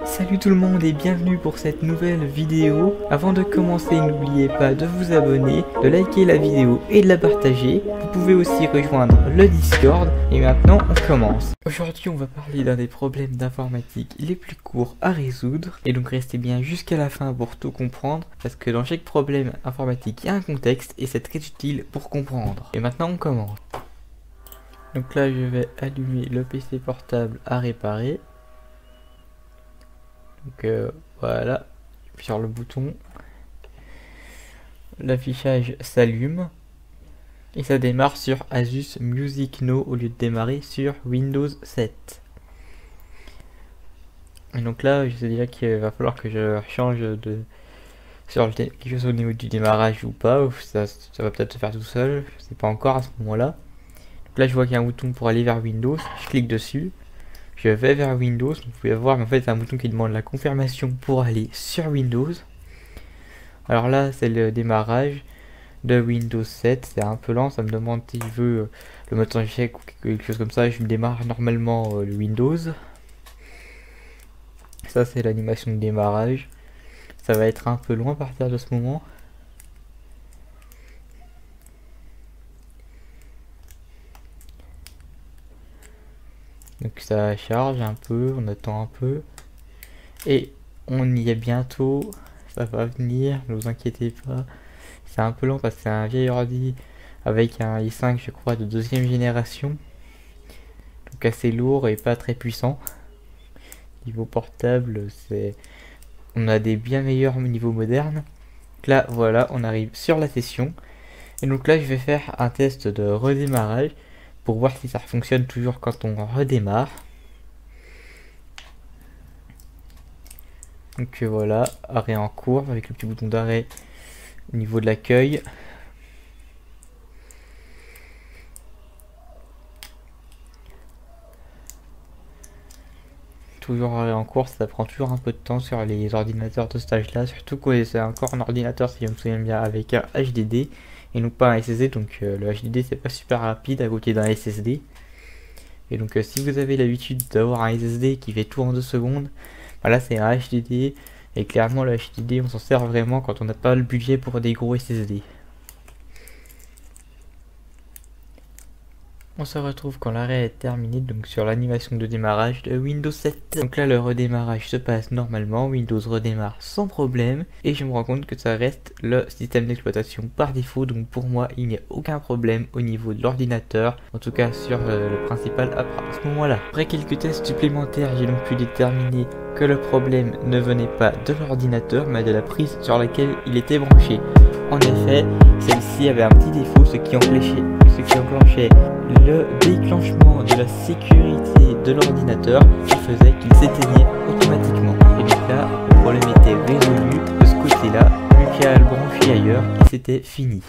Salut tout le monde et bienvenue pour cette nouvelle vidéo. Avant de commencer, n'oubliez pas de vous abonner, de liker la vidéo et de la partager. Vous pouvez aussi rejoindre le Discord. Et maintenant on commence. Aujourd'hui on va parler d'un des problèmes d'informatique les plus courts à résoudre. Et donc restez bien jusqu'à la fin pour tout comprendre. Parce que dans chaque problème informatique il y a un contexte et c'est très utile pour comprendre. Et maintenant on commence. Donc là je vais allumer le PC portable à réparer. Donc voilà, j'appuie sur le bouton, l'affichage s'allume et ça démarre sur Asus Music No au lieu de démarrer sur Windows 7. Et donc là je sais déjà qu'il va falloir que je change de sur quelque chose au niveau du démarrage ou pas, ou ça va peut-être se faire tout seul, je sais pas encore à ce moment là. Donc là je vois qu'il y a un bouton pour aller vers Windows, je clique dessus. Je vais vers Windows, vous pouvez voir, mais en fait c'est un bouton qui demande la confirmation pour aller sur Windows. Alors là c'est le démarrage de Windows 7, c'est un peu lent, ça me demande si je veux le mode sans échec ou quelque chose comme ça. Je me démarre normalement le Windows. Ça c'est l'animation de démarrage, ça va être un peu loin à partir de ce moment. Donc ça charge un peu, on attend un peu. Et on y est bientôt, ça va venir, ne vous inquiétez pas. C'est un peu lent parce que c'est un vieil ordi avec un i5 je crois de deuxième génération. Donc assez lourd et pas très puissant. Niveau portable, on a des bien meilleurs niveaux modernes. Donc là voilà, on arrive sur la session. Et donc là je vais faire un test de redémarrage pour voir si ça fonctionne toujours quand on redémarre. Donc voilà, arrêt en cours avec le petit bouton d'arrêt au niveau de l'accueil. Toujours arrêt en cours, ça prend toujours un peu de temps sur les ordinateurs de cet âge là, surtout que c'est encore un ordinateur, si je me souviens bien, avec un HDD et non pas un SSD. Donc le HDD c'est pas super rapide à côté d'un SSD. Et donc si vous avez l'habitude d'avoir un SSD qui fait tout en 2 secondes, voilà, c'est un HDD. Et clairement le HDD on s'en sert vraiment quand on n'a pas le budget pour des gros SSD. On se retrouve quand l'arrêt est terminé, donc sur l'animation de démarrage de Windows 7. Donc là le redémarrage se passe normalement, Windows redémarre sans problème. Et je me rends compte que ça reste le système d'exploitation par défaut. Donc pour moi il n'y a aucun problème au niveau de l'ordinateur, en tout cas sur le principal à ce moment là. Après quelques tests supplémentaires, j'ai donc pu déterminer que le problème ne venait pas de l'ordinateur mais de la prise sur laquelle il était branché. En effet, celle-ci avait un petit défaut, ce qui enclenchait le déclenchement de la sécurité de l'ordinateur, qui faisait qu'il s'éteignait automatiquement. Et donc là, le problème était résolu de ce côté-là, plus qu'à le brancher ailleurs et c'était fini.